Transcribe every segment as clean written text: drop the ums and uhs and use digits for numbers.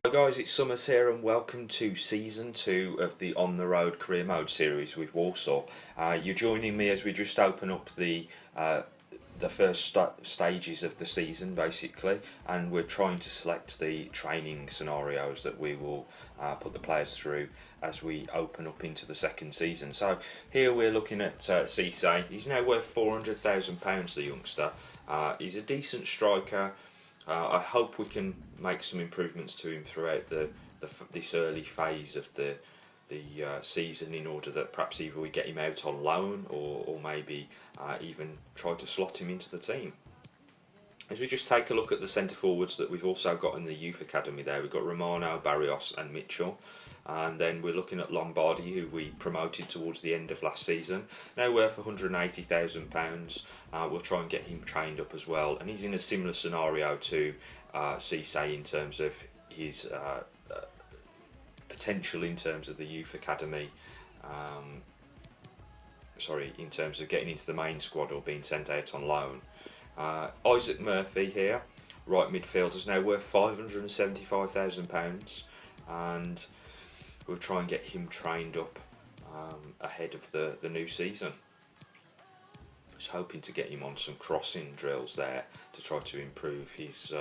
Hi guys, it's Summers here and welcome to Season 2 of the On The Road Career Mode series with Walsall. You're joining me as we just open up the first stages of the season basically, and we're trying to select the training scenarios that we will put the players through as we open up into the second season. So here we're looking at Cisse. He's now worth £400,000, the youngster. He's a decent striker. I hope we can make some improvements to him throughout this early phase of the season, in order that perhaps either we get him out on loan or maybe even try to slot him into the team. As we just take a look at the centre forwards that we've also got in the youth academy there, we've got Romano, Barrios and Mitchell. And then we're looking at Lombardi, who we promoted towards the end of last season, now worth £180,000. We'll try and get him trained up as well, and he's in a similar scenario to Cisse in terms of his potential in terms of the youth academy. In terms of getting into the main squad or being sent out on loan. Isaac Murphy here, right midfielder, is now worth £575,000, and we'll try and get him trained up ahead of the new season. I was hoping to get him on some crossing drills there to try to improve his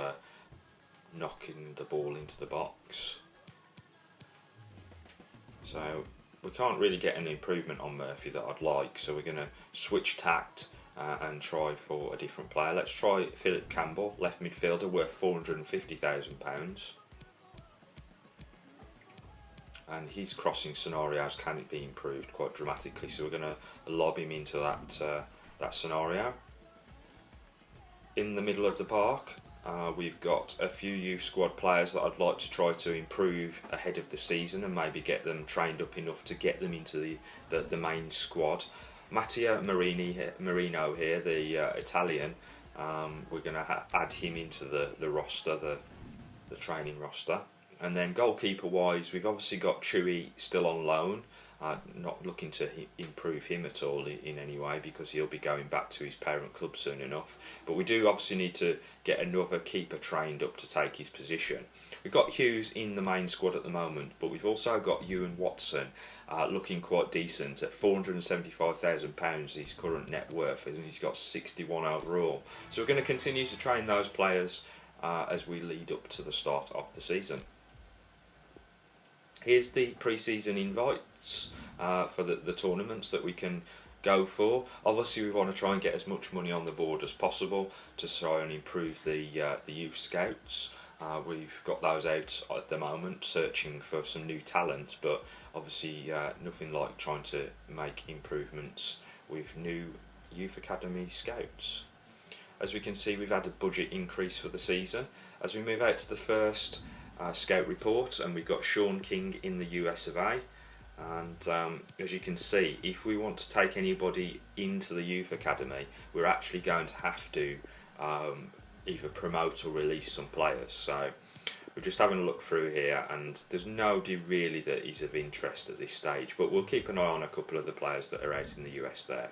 knocking the ball into the box. So we can't really get an improvement on Murphy that I'd like, so we're going to switch tact and try for a different player. Let's try Philip Campbell, left midfielder, worth £450,000. And his crossing scenarios can be improved quite dramatically, so we're going to lob him into that scenario. In the middle of the park, we've got a few youth squad players that I'd like to try to improve ahead of the season and maybe get them trained up enough to get them into the main squad. Matteo Marino here, the Italian, we're going to add him into the roster, the training roster. And then goalkeeper wise, we've obviously got Chewy still on loan. Not looking to improve him at all in any way, because he'll be going back to his parent club soon enough. But we do obviously need to get another keeper trained up to take his position. We've got Hughes in the main squad at the moment, but we've also got Ewan Watson looking quite decent at £475,000, his current net worth, and he's got 61 overall. So we're going to continue to train those players as we lead up to the start of the season. Here's the pre-season invites for the tournaments that we can go for. Obviously we want to try and get as much money on the board as possible to try and improve the youth scouts. We've got those out at the moment, searching for some new talent, but obviously nothing like trying to make improvements with new youth academy scouts. As we can see, we've had a budget increase for the season. As we move out to the first scout report, and we've got Sean King in the US of A, and as you can see, if we want to take anybody into the youth academy, we're actually going to have to either promote or release some players. So we're just having a look through here, and there's nobody really that is of interest at this stage, but we'll keep an eye on a couple of the players that are out in the US there.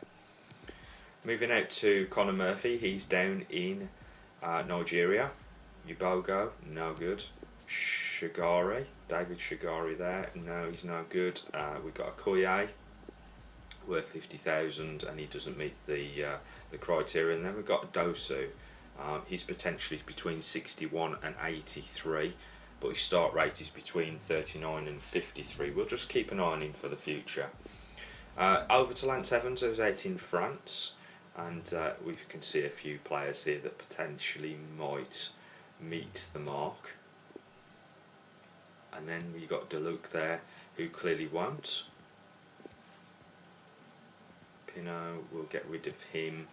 Moving out to Connor Murphy, he's down in Nigeria. Ubogo, no good. Shigari, David Shigari there, no, he's no good. We've got Okoye, worth 50,000, and he doesn't meet the criteria. And then we've got Dosu, he's potentially between 61 and 83, but his start rate is between 39 and 53. We'll just keep an eye on him for the future. Over to Lance Evans, who's out in France, and we can see a few players here that potentially might meet the mark. And then we've got Deluc there, who clearly won't. Pinot, we'll get rid of him.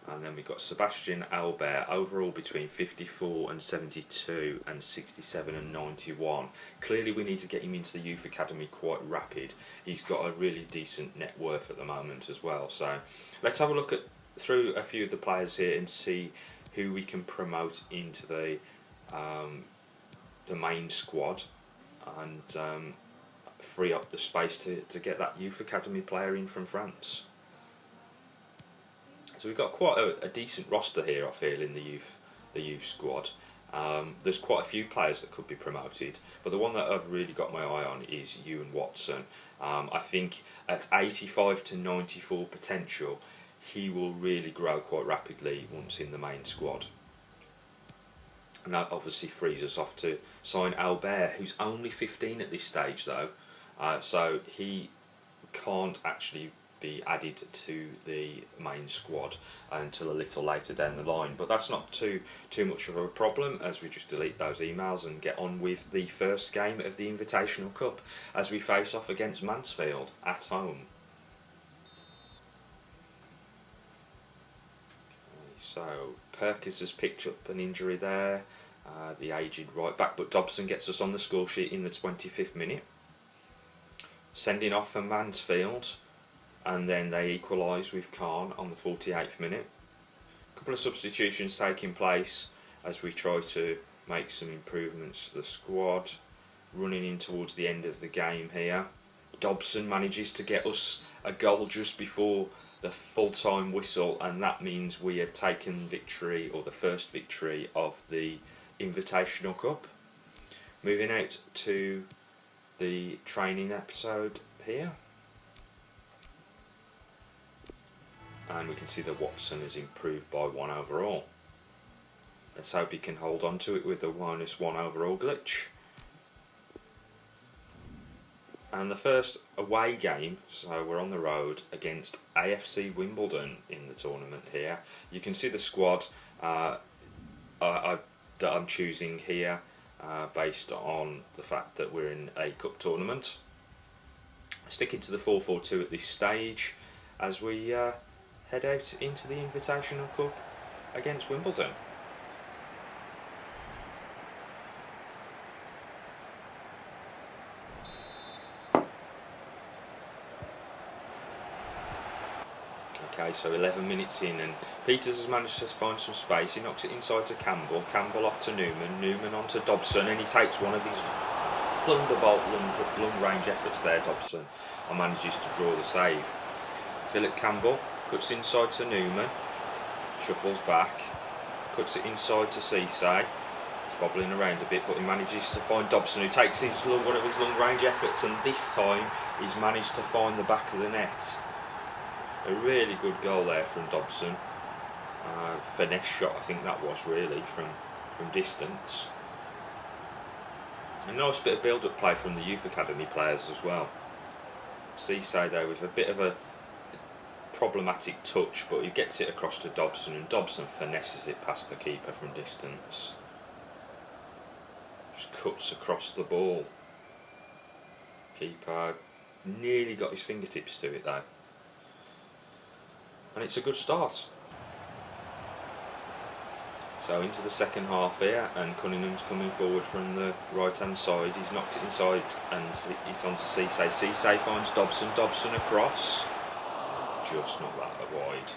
And then we've got Sebastian Albert, overall between 54 and 72 and 67 and 91. Clearly we need to get him into the youth academy quite rapid. He's got a really decent net worth at the moment as well. So let's have a look through a few of the players here and see who we can promote into the main squad, and free up the space to get that youth academy player in from France. So we've got quite a decent roster here, I feel, in the youth squad. There's quite a few players that could be promoted, but the one that I've really got my eye on is Ewan Watson. I think at 85 to 94 potential, he will really grow quite rapidly once in the main squad. And that obviously frees us off to sign Albert, who's only 15 at this stage though, so he can't actually be added to the main squad until a little later down the line. But that's not too much of a problem, as we just delete those emails and get on with the first game of the Invitational Cup as we face off against Mansfield at home. Okay, so Perkins has picked up an injury there, the aged right back, but Dobson gets us on the score sheet in the 25th minute. Sending off for Mansfield, and then they equalise with Khan on the 48th minute. A couple of substitutions taking place as we try to make some improvements to the squad. Running in towards the end of the game here. Dobson manages to get us a goal just before the full-time whistle, and that means we have taken victory, or the first victory of the Invitational Cup. Moving out to the training episode here. And we can see that Watson has improved by 1 overall. Let's hope he can hold on to it with the -1 overall glitch. And the first away game, so we're on the road against AFC Wimbledon in the tournament here. You can see the squad that I'm choosing here based on the fact that we're in a cup tournament. Sticking to the 4-4-2 at this stage as we head out into the Invitational Cup against Wimbledon. Okay, so 11 minutes in, and Peters has managed to find some space. He knocks it inside to Campbell. Campbell off to Newman. Newman on to Dobson, and he takes one of his thunderbolt long-range efforts there, Dobson, and manages to draw the save. Philip Campbell cuts inside to Newman. Shuffles back. Cuts it inside to Cisse. He's bobbling around a bit, but he manages to find Dobson, who takes one of his long-range efforts, and this time he's managed to find the back of the net. A really good goal there from Dobson. Finesse shot, I think that was really, from distance. A nice bit of build-up play from the youth academy players as well. Cisse there with a bit of a problematic touch, but he gets it across to Dobson, and Dobson finesses it past the keeper from distance. Just cuts across the ball. Keeper nearly got his fingertips to it though. And it's a good start. So into the second half here, and Cunningham's coming forward from the right hand side. He's knocked it inside and it's on to Cisse. Cisse finds Dobson. Dobson across. Just not that wide.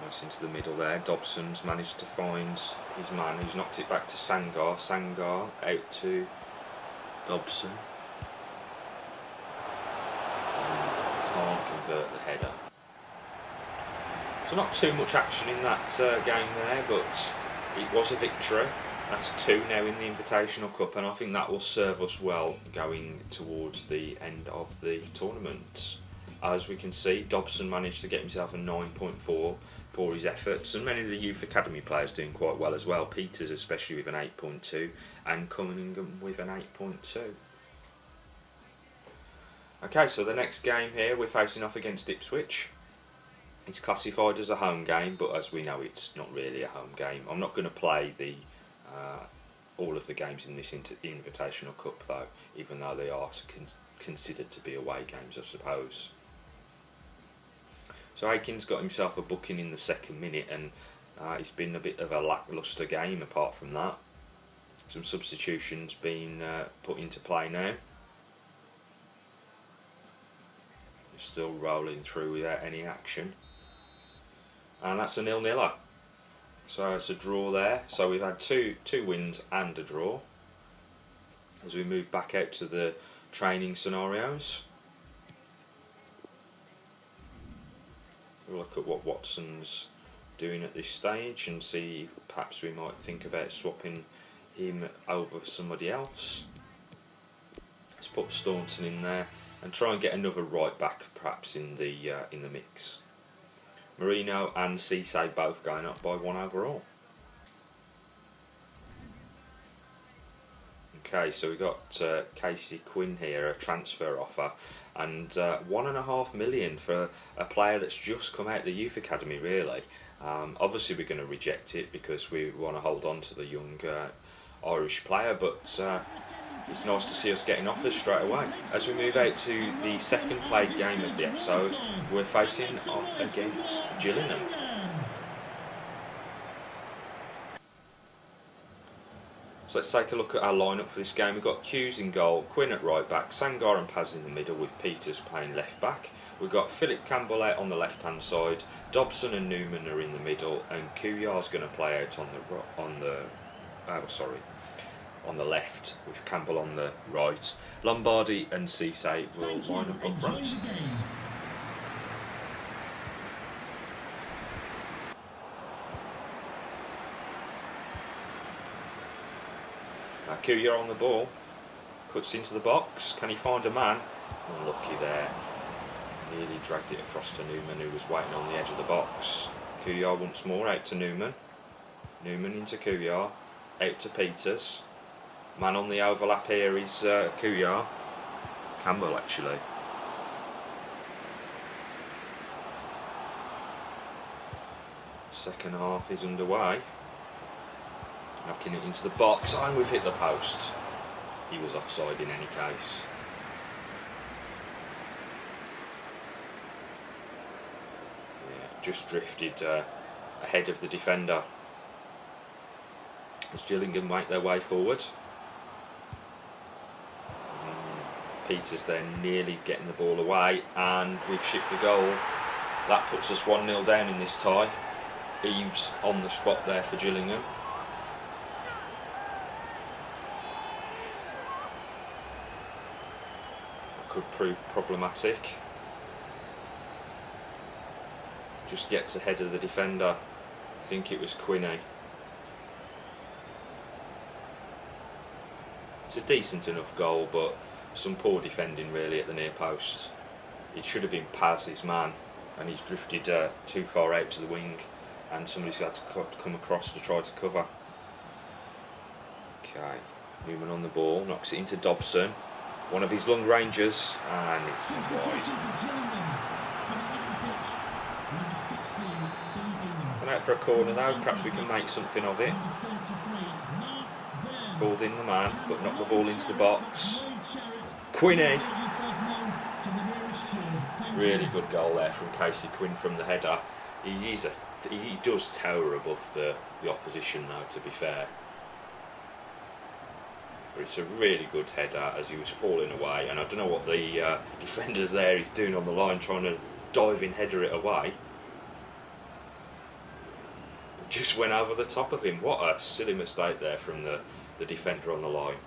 Nice into the middle there. Dobson's managed to find his man, who's knocked it back to Sangar. Sangar out to Dobson. Can't convert the header. So not too much action in that game there, but it was a victory. That's 2 now in the Invitational Cup, and I think that will serve us well going towards the end of the tournament. As we can see, Dobson managed to get himself a 9.4 for his efforts, and many of the youth academy players doing quite well as well. Peters especially with an 8.2, and Cunningham with an 8.2. Okay, so the next game here, we're facing off against Ipswich. It's classified as a home game, but as we know, it's not really a home game. I'm not going to play the all of the games in this Invitational Cup, though, even though they are considered to be away games, I suppose. So Aiken's got himself a booking in the 2nd minute, and it's been a bit of a lacklustre game apart from that. Some substitutions being put into play now. Still rolling through without any action, and that's a 0-0. So it's a draw there. So we've had two wins and a draw. As we move back out to the training scenarios, we'll look at what Watson's doing at this stage and see if perhaps we might think about swapping him over for somebody else. Let's put Staunton in there and try and get another right back perhaps in the mix. Marino and Cisse both going up by 1 overall. Okay, so we've got Casey Quinn here, a transfer offer, and $1.5 million for a player that's just come out of the youth academy, really. Obviously we're going to reject it because we want to hold on to the young Irish player, but it's nice to see us getting offers straight away. As we move out to the second played game of the episode, we're facing off against Gillingham. So let's take a look at our lineup for this game. We've got Hughes in goal, Quinn at right back, Sangar and Paz in the middle with Peters playing left back. We've got Philip Campbell out on the left hand side, Dobson and Newman are in the middle, and Kuyar's going to play out on the left with Campbell on the right. Lombardi and Cisse will line up front. Kuyar on the ball, puts into the box. Can he find a man? Unlucky there. Nearly dragged it across to Newman, who was waiting on the edge of the box. Kuyar once more, out to Newman. Newman into Kuyar, out to Peters. Man on the overlap here is Kuyar. Campbell, actually. Second half is underway. Knocking it into the box, and we've hit the post. He was offside in any case. Yeah, just drifted ahead of the defender. As Gillingham make their way forward. Peters there nearly getting the ball away, and we've shipped the goal. That puts us 1-0 down in this tie. Eves on the spot there for Gillingham. Could prove problematic. Just gets ahead of the defender. I think it was Quinney. It's a decent enough goal, but some poor defending really at the near post. It should have been Paz, his man, and he's drifted too far out to the wing, and somebody's got to come across to try to cover. Okay, Newman on the ball, knocks it into Dobson. One of his long rangers, and it's wide. And out for a corner though, perhaps we can make something of it. Called in the man, but knocked the ball into the box. Quinney! Really good goal there from Casey Quinn from the header. He does tower above the opposition though, to be fair. But it's a really good header as he was falling away, and I don't know what the defenders there is doing on the line, trying to dive in header it away. It just went over the top of him. What a silly mistake there from the defender on the line.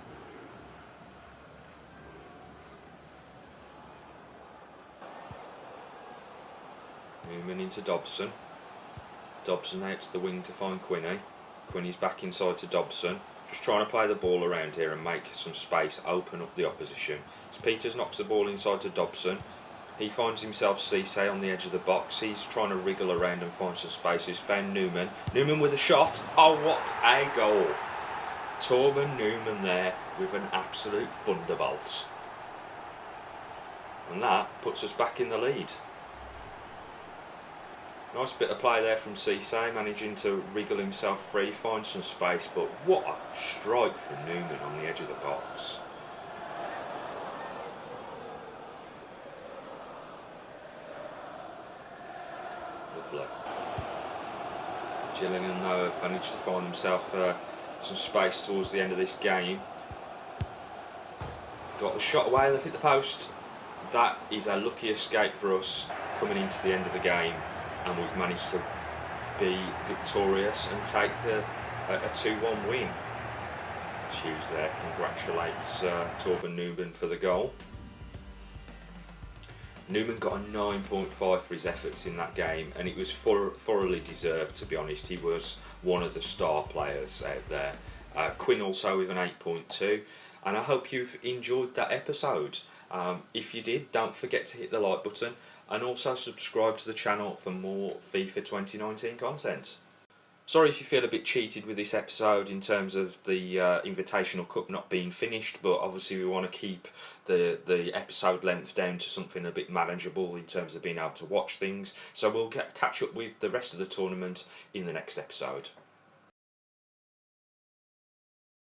Newman into Dobson. Dobson out to the wing to find Quinney. Quinney's back inside to Dobson. Just trying to play the ball around here and make some space, open up the opposition. As Peters knocks the ball inside to Dobson, he finds himself Cisse on the edge of the box. He's trying to wriggle around and find some space. He's found Newman. Newman with a shot. Oh, what a goal! Torben Newman there with an absolute thunderbolt. And that puts us back in the lead. Nice bit of play there from Cisse, managing to wriggle himself free, find some space, but what a strike from Newman on the edge of the box. Lovely. Gillingham though managed to find himself some space towards the end of this game. Got the shot away and they've hit the post. That is a lucky escape for us coming into the end of the game. And we've managed to be victorious and take a 2-1 win. Hughes there congratulates Torben Newman for the goal. Newman got a 9.5 for his efforts in that game, and it was thoroughly deserved, to be honest. He was one of the star players out there. Quinn also with an 8.2, and I hope you've enjoyed that episode. If you did, don't forget to hit the like button, and also subscribe to the channel for more FIFA 2019 content. Sorry if you feel a bit cheated with this episode in terms of the Invitational Cup not being finished, but obviously we want to keep the episode length down to something a bit manageable in terms of being able to watch things. So we'll catch up with the rest of the tournament in the next episode.